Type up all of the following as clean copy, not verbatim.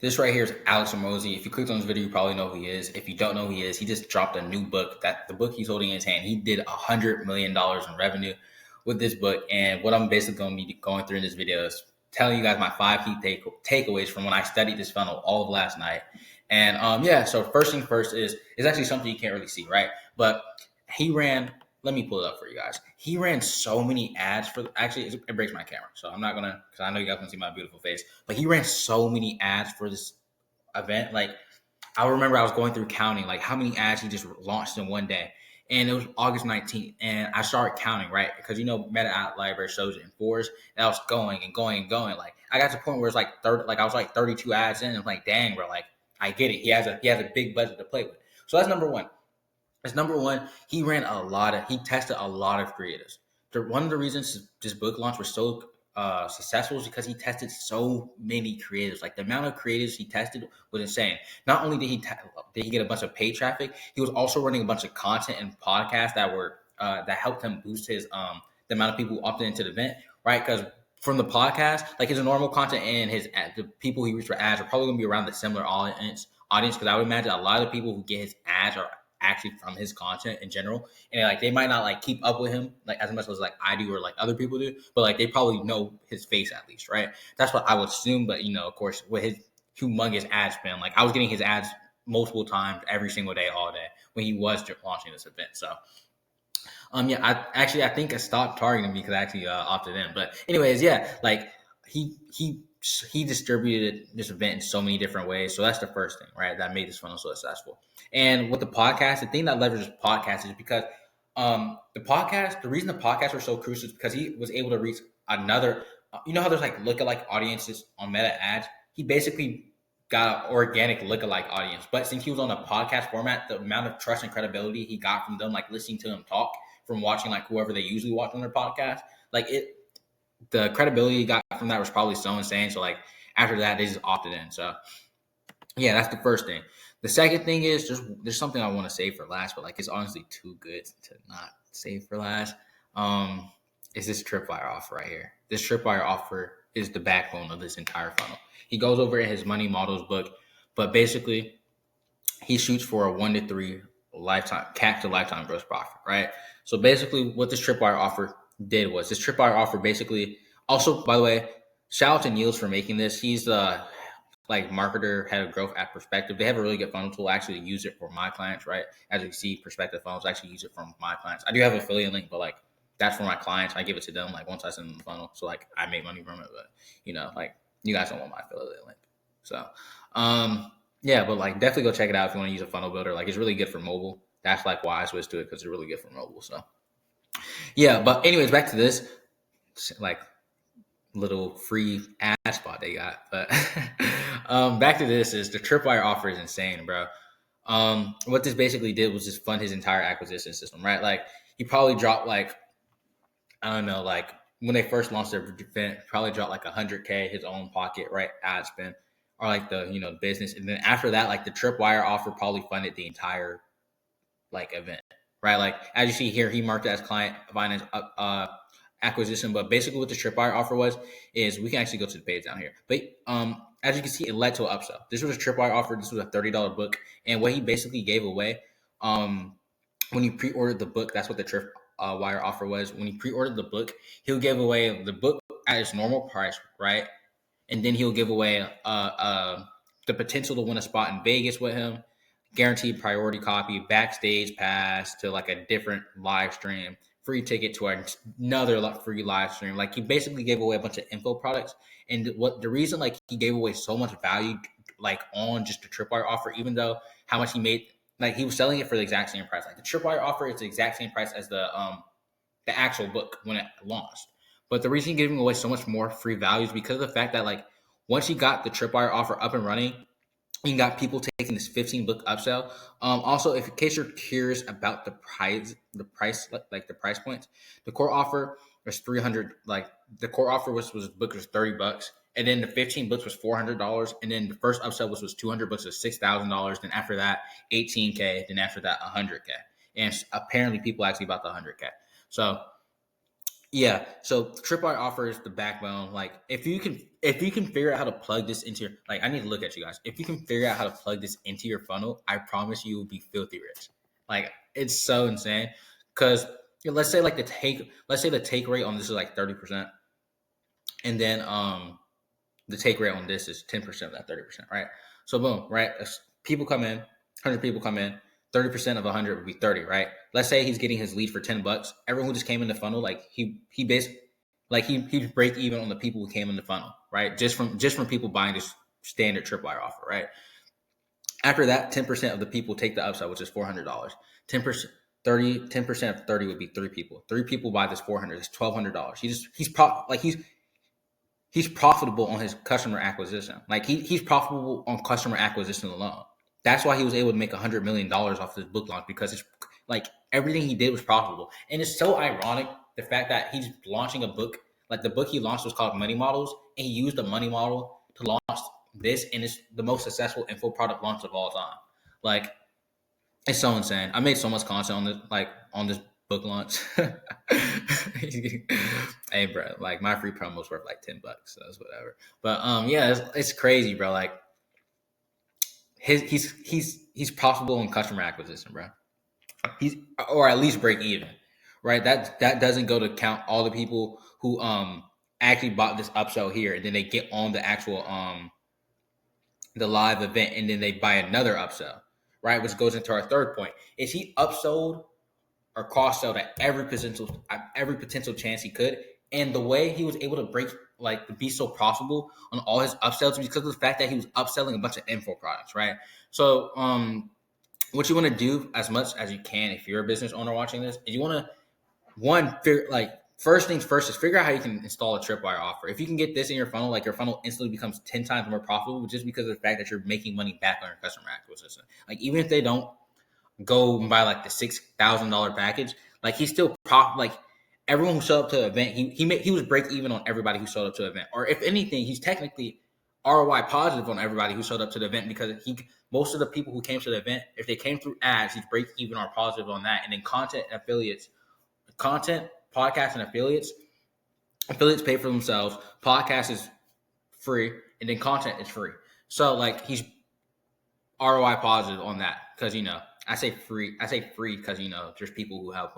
This right here is Alex Hormozi. If you clicked on this video, you probably know who he is. If you don't know who he is, he just dropped a new book. That the book he's holding in his hand, he did $100 million in revenue with this book. And what I'm basically going to be going through in this video is telling you guys my 5 key takeaways from when I studied this funnel all of last night. And so first thing first is actually something you can't really see, right? But he ran. Let me pull it up for you guys. He ran so many ads for. Actually, it breaks my camera, so I'm not gonna because I know you guys can see my beautiful face. But he ran so many ads for this event. Like I remember, I was going through counting like how many ads he just launched in one day, and it was August 19th, and I started counting right because Meta Ad Library shows it in fours, and I was going and going and going. Like I got to the point where it's like I was like 32 ads in, and I'm like, dang, bro, like I get it. He has a big budget to play with. So that's number one. As number one, he tested a lot of creatives. One of the reasons this book launch was so successful is because he tested so many creatives. Like the amount of creatives he tested was insane. Not only did he get a bunch of paid traffic, he was also running a bunch of content and podcasts that helped him boost his the amount of people who opted into the event, right? Because from the podcast, like his normal content and the people he reached for ads are probably going to be around the similar audience. Because I would imagine a lot of the people who get his ads are actually from his content in general, and like they might not like keep up with him like as much as like I do or like other people do, but like they probably know his face at least, right? That's what I would assume. But of course, with his humongous ad spend, like I was getting his ads multiple times every single day, all day when he was launching this event. So I think I stopped targeting me because I actually opted in. But anyways, like he distributed this event in so many different ways. So that's the first thing, right? That made this funnel so successful. And with the podcast, the thing that leverages podcasts is because the reason the podcasts were so crucial is because he was able to reach another. You know how there's like lookalike audiences on Meta ads? He basically got an organic lookalike audience. But since he was on a podcast format, the amount of trust and credibility he got from them, like listening to him talk, from watching like whoever they usually watch on their podcast, the credibility he got from that was probably so insane. So like after that, they just opted in. So yeah, that's the first thing. The second thing is there's something I want to save for last, but like it's honestly too good to not save for last. Is this tripwire offer right here? This tripwire offer is the backbone of this entire funnel. He goes over in his money models book, but basically he shoots for a 1 to 3 lifetime cap to lifetime gross profit, right? So basically what this tripwire offer did was this tripwire offer basically also, by the way, shout out to Niels for making this. He's the marketer, head of growth at Perspective. They have a really good funnel tool. I actually use it for my clients, right? As you see, Perspective funnels, I actually use it for my clients. I do have an affiliate link, but like that's for my clients. I give it to them like once I send them the funnel. So like I make money from it, but like you guys don't want my affiliate link. So but like definitely go check it out if you want to use a funnel builder. Like it's really good for mobile. That's like why I switched to it, because it's really good for mobile. So yeah, but anyways, back to this like little free ad spot they got. But back to this is the tripwire offer is insane, bro. What this basically did was just fund his entire acquisition system, right? Like he probably dropped like, I don't know, like when they first launched their event, probably dropped like 100K his own pocket, right? Ad spend, or like the business. And then after that, like the tripwire offer probably funded the entire like event, right? Like as you see here, he marked it as client finance acquisition, but basically what the tripwire offer is we can actually go to the page down here. But as you can see, it led to an upsell. This was a tripwire offer. This was a $30 book, and what he basically gave away when you pre-ordered the book, that's what the tripwire offer was. When you pre-ordered the book, he'll give away the book at its normal price, right? And then he'll give away the potential to win a spot in Vegas with him, guaranteed priority copy, backstage pass to like a different live stream, free ticket to another free live stream. Like he basically gave away a bunch of info products. And what the reason like he gave away so much value like on just the tripwire offer, even though how much he made, like he was selling it for the exact same price. Like the tripwire offer is the exact same price as the actual book when it launched. But the reason he gave away so much more free value is because of the fact that like once he got the tripwire offer up and running, you got people taking this 15 book upsell. Also, if in case you're curious about the price points, the core offer was 300. Like the core offer was book was $30, and then the 15 books was $400, and then the first upsell was 200 books was $6,000. Then after that, 18K. Then after that, 100K. And apparently, people actually bought the 100K. So Yeah, so Tripwire offers the backbone. Like if you can figure out how to plug this into your, like, I need to look at you guys. If you can figure out how to plug this into your funnel, I promise you will be filthy rich. Like it's so insane. Cause let's say like let's say the take rate on this is like 30%, and then the take rate on this is 10% of that 30%, right? So boom, right? If people come in, 100 people come in, 30% of 100 would be 30, right? Let's say he's getting his lead for $10. Everyone who just came in the funnel, like he basically, like he break even on the people who came in the funnel, right? Just from people buying this standard tripwire offer, right? After that, 10% of the people take the upside, which is $400. 10%, 10% of 30 would be three people. Three people buy this 400. It's $1,200. He's profitable on his customer acquisition. Like he's profitable on customer acquisition alone. That's why he was able to make $100 million off this book launch, because it's like everything he did was profitable. And it's so ironic the fact that he's launching a book. Like the book he launched was called Money Models, and he used the money model to launch this, and it's the most successful info product launch of all time. Like it's so insane. I made so much content on this, like on this book launch. Hey, bro, like my free promo is worth like $10, so that's whatever. But yeah, it's crazy, bro. Like he's profitable in customer acquisition, bro. He's, or at least break even, right? That doesn't go to count all the people who actually bought this upsell here, and then they get on the actual the live event, and then they buy another upsell, right? Which goes into our third point: is he upsold or cross sold at every potential chance he could? And the way he was able to break, like, to be so profitable on all his upsells, because of the fact that he was upselling a bunch of info products, right? So what you want to do as much as you can, if you're a business owner watching this, is you want to, one, like, first things first is figure out how you can install a tripwire offer. If you can get this in your funnel, like your funnel instantly becomes 10 times more profitable, just because of the fact that you're making money back on your customer acquisition. Like even if they don't go and buy like the $6,000 package, like he's still like everyone who showed up to the event, he was break even on everybody who showed up to the event. Or if anything, he's technically ROI positive on everybody who showed up to the event, because most of the people who came to the event, if they came through ads, he's break even or positive on that. And then content, podcasts, and affiliates pay for themselves. Podcast is free, and then content is free. So like he's ROI positive on that, because I say free because there's people who have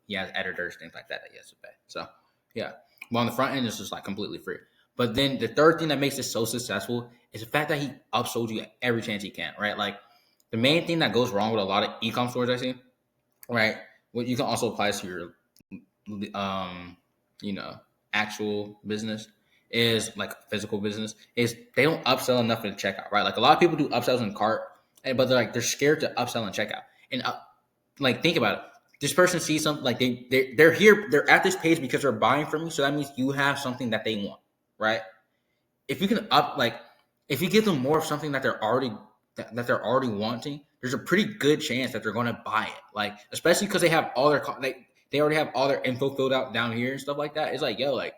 he has editors, things like that he has to pay. So yeah, but on the front end it's just like completely free. But then the third thing that makes it so successful is the fact that he upsold you at every chance he can, right? Like the main thing that goes wrong with a lot of e-com stores I see, right? What you can also apply to your actual business, is like physical business, is they don't upsell enough in checkout, right? Like a lot of people do upsells in cart, but they're scared to upsell in checkout. And like think about it. This person sees something, like they're here, they're at this page because they're buying from you, so that means you have something that they want, right? If you can if you give them more of something that they're already wanting, there's a pretty good chance that they're going to buy it. Like especially because they have all their they already have all their info filled out down here and stuff like that. It's like, yo, like,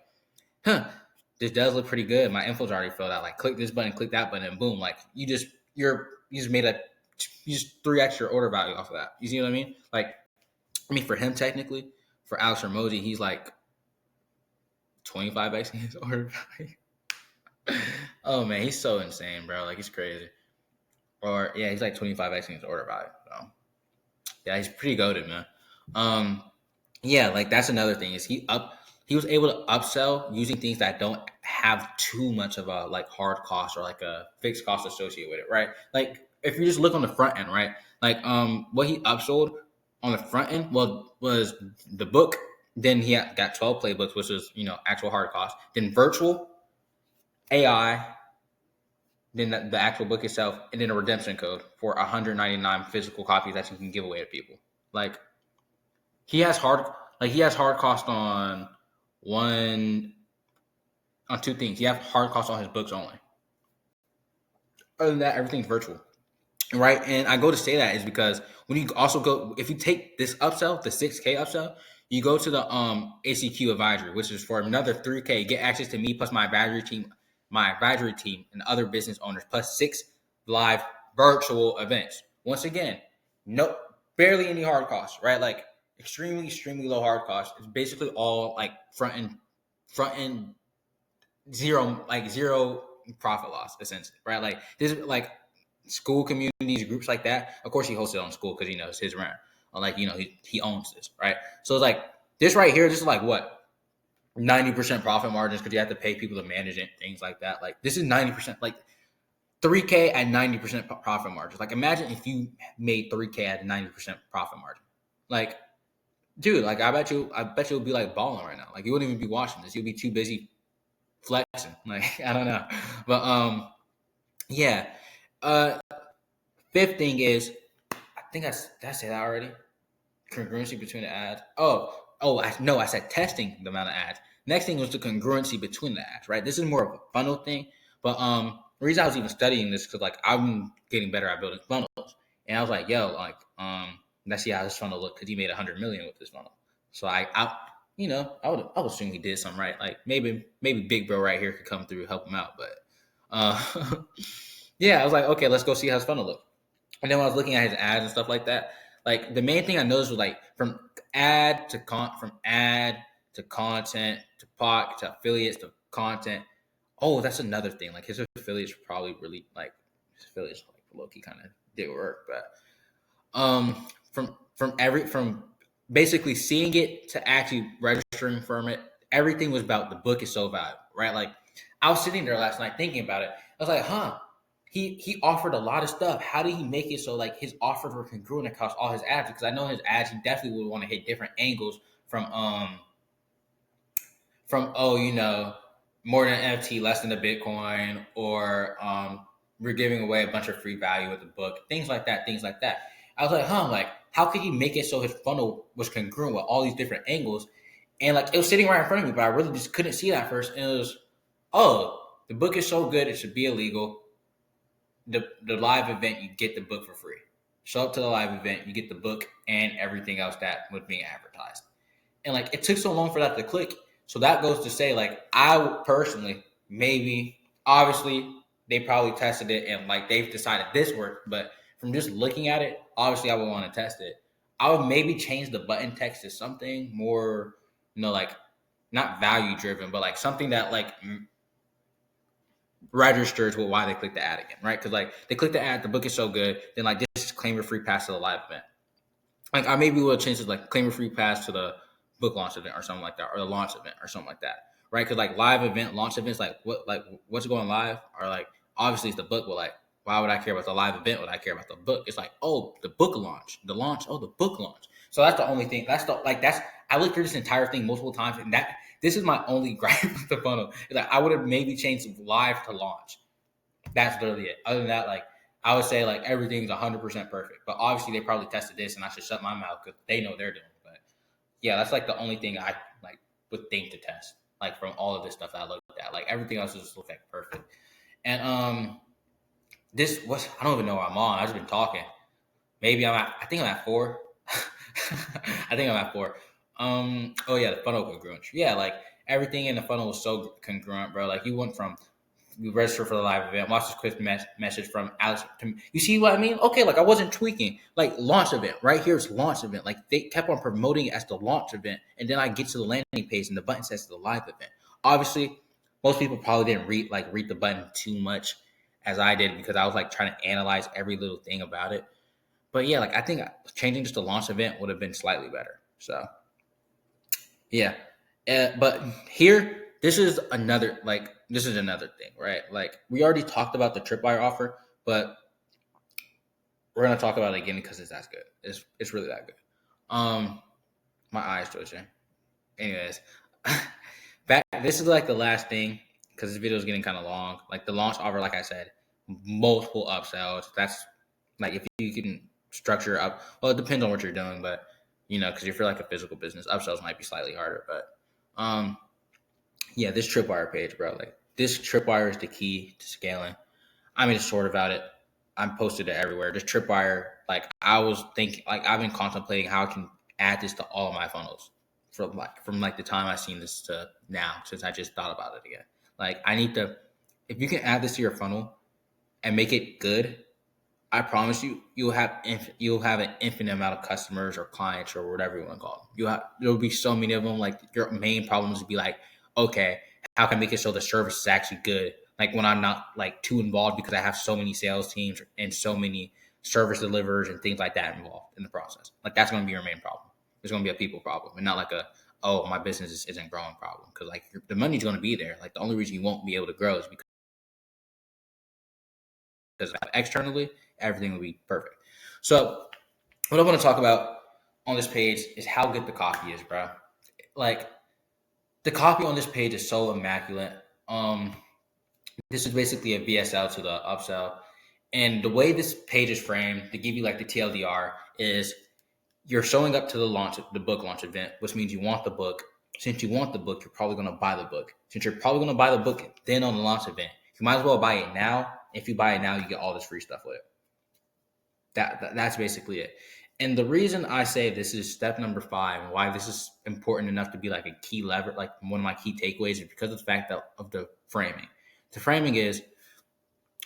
this does look pretty good. My info's already filled out. Like, click this button, click that button, and boom. Like, you just made you just 3x your order value off of that. You see what I mean? Like, I mean, for him technically, for Alex Hormozi, he's like 25x his order value. Oh man, he's so insane, bro. Like, he's crazy. Or yeah, he's like 25x his order value. So yeah, he's pretty goated, man. Yeah, like that's another thing, is he was able to upsell using things that don't have too much of a like hard cost or like a fixed cost associated with it, right? Like if you just look on the front end, right? Like what he upsold on the front end was the book. Then he got 12 playbooks, which is actual hard cost. Then virtual AI, then the actual book itself, and then a redemption code for 199 physical copies that you can give away to people. Like he has hard cost on two things. He has hard cost on his books only. Other than that, everything's virtual, right? And I go to say that is because when you also go, if you take this upsell, the 6K upsell, you go to the ACQ advisory, which is for another 3K. Get access to me plus my advisory team, and other business owners, plus 6 live virtual events. Once again, no, barely any hard costs, right? Like extremely low hard cost. It's basically all like front end zero profit loss essentially, right? Like this is like school communities, groups like that. Of course, he hosts it on school because it's his rent. Or like he owns this, right? So it's like this right here. This is like what 90% profit margins because you have to pay people to manage it, things like that. Like this is 90%, like 3K at 90% profit margins. Like imagine if you made 3K at 90% profit margin. Like, dude, like I bet you'll be like balling right now. Like you wouldn't even be watching this. You'll be too busy flexing. Like I don't know, but yeah. Uh, fifth thing is, I think I said that already. Congruency between the ads. No, I said testing the amount of ads. Next thing was the congruency between the ads. Right, this is more of a funnel thing, but the reason I was even studying this because like I'm getting better at building funnels, and I was like, yo, like let's see how this funnel looked because he made 100 million with this funnel. So I would assume he did something right. Like maybe Big Bro right here could come through help him out, but yeah, I was like, okay, let's go see how his funnel looked. And then when I was looking at his ads and stuff like that, like the main thing I noticed was like from ad to content to POC to affiliates to content. Oh, that's another thing. Like his affiliates probably really like his affiliates like low key kind of did work, but from basically seeing it to actually registering from it, everything was about the book is so valuable, right? Like I was sitting there last night thinking about it. I was like, huh. He offered a lot of stuff. How did he make it so like his offers were congruent across all his ads? Because I know his ads, he definitely would want to hit different angles from more than NFT, less than a Bitcoin, or we're giving away a bunch of free value with the book, things like that. I was like, like how could he make it so his funnel was congruent with all these different angles? And like it was sitting right in front of me, but I really just couldn't see it at first. And it was, the book is so good, it should be illegal. The live event, you get the book for free. Show up to the live event, you get the book and everything else that was being advertised. And like it took so long for that to click. So that goes to say, like, I personally, maybe, obviously, they probably tested it and like they've decided this worked. But from just looking at it, obviously I would want to test it. I would maybe change the button text to something more, like not value driven, but like something that like registers with why they click the ad again, right? Because like they click the ad, the book is so good, then like this is claim a free pass to the live event. Like I maybe will change this like claim a free pass to the book launch event or something like that, or the launch event or something like that, right? Because like live event, launch events, like what's going live, or like obviously it's the book, but like why would I care about the live event? Would I care about the book? It's like the book launch, the launch, the book launch. So that's the only thing. I looked through this entire thing multiple times, and this is my only gripe with the funnel. It's like I would have maybe changed live to launch. That's literally it. Other than that, like I would say like everything's 100% perfect. But obviously they probably tested this, and I should shut my mouth because they know they're doing. But yeah, that's like the only thing I like would think to test. Like from all of this stuff that I looked at, like everything else just looked like perfect. And I don't even know where I'm on. I've just been talking. Maybe I think I'm at 4. I think I'm at 4. Oh yeah, the funnel congruent. Yeah, like everything in the funnel was so congruent, bro. Like you went from you register for the live event, watch this quick message from Alex. You see what I mean? Okay, like I wasn't tweaking. Like launch event, right here is launch event. Like they kept on promoting it as the launch event, and then I get to the landing page and the button says the live event. Obviously, most people probably didn't read the button too much as I did because I was like trying to analyze every little thing about it. But yeah, like I think changing just the launch event would have been slightly better. So yeah, but here this is another thing, right? Like we already talked about the tripwire offer, but we're gonna talk about it again because it's that good. It's really that good. My eyes twitching. Anyways, this is like the last thing because this video is getting kind of long. Like the launch offer, like I said, multiple upsells. That's like if you can structure up. Well, it depends on what you're doing, but because if you're like a physical business, upsells might be slightly harder. But yeah, this tripwire page, bro. Like this tripwire is the key to scaling. I made a short about it. I'm posted it everywhere. This tripwire, like I was thinking, like I've been contemplating how I can add this to all of my funnels from the time I seen this to now, since I just thought about it again. Like I need to, if you can add this to your funnel and make it good, I promise you, you'll have an infinite amount of customers or clients or whatever you want to call them. There'll be so many of them. Like your main problems would be like, okay, how can I make it so the service is actually good? Like when I'm not like too involved because I have so many sales teams and so many service delivers and things like that involved in the process. Like that's going to be your main problem. It's going to be a people problem and not like a, oh, my business isn't growing problem. Because like the money's going to be there. Like the only reason you won't be able to grow is because externally everything will be perfect. So what I want to talk about on this page is how good the coffee is, bro. Like the copy on this page is so immaculate. This is basically a VSL to the upsell, and the way this page is framed to give you like the TLDR is you're showing up to the book launch event, which means you want the book. Since you want the book, you're probably going to buy the book. Since you're probably going to buy the book, then on the launch event, you might as well buy it now. If you buy it now, you get all this free stuff with it. That's basically it. And the reason I say this is step number 5 and why this is important enough to be like a key lever, like one of my key takeaways, is because of the fact that of the framing. The framing is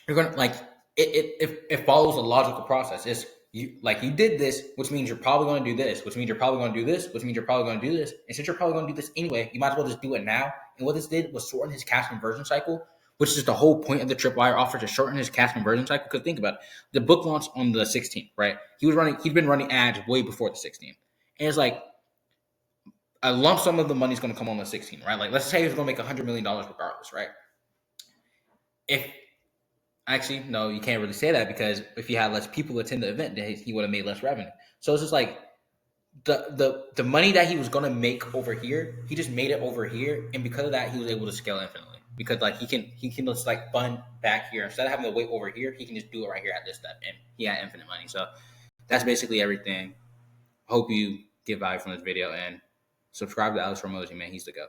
you're gonna like it follows a logical process. It's you did this, which means you're probably going to do this, which means you're probably going to do this, which means you're probably going to do this. And since you're probably going to do this anyway, you might as well just do it now. And what this did was shorten his cash conversion cycle, which is the whole point of the tripwire offer, to shorten his cash conversion cycle. Because think about it, the book launched on the 16th, right? He'd been running ads way before the 16th, and it's like a lump sum of the money is going to come on the 16th, right? Like let's say he's going to make $100 million regardless, right? If Actually, no, you can't really say that because if he had less people attend the event, then he would have made less revenue. So it's just like the money that he was gonna make over here, he just made it over here, and because of that, he was able to scale infinitely. Because like he can just like fund back here instead of having to wait over here, he can just do it right here at this step, and he had infinite money. So that's basically everything. Hope you get value from this video and subscribe to Alex Hormozi, man. He's the GOAT.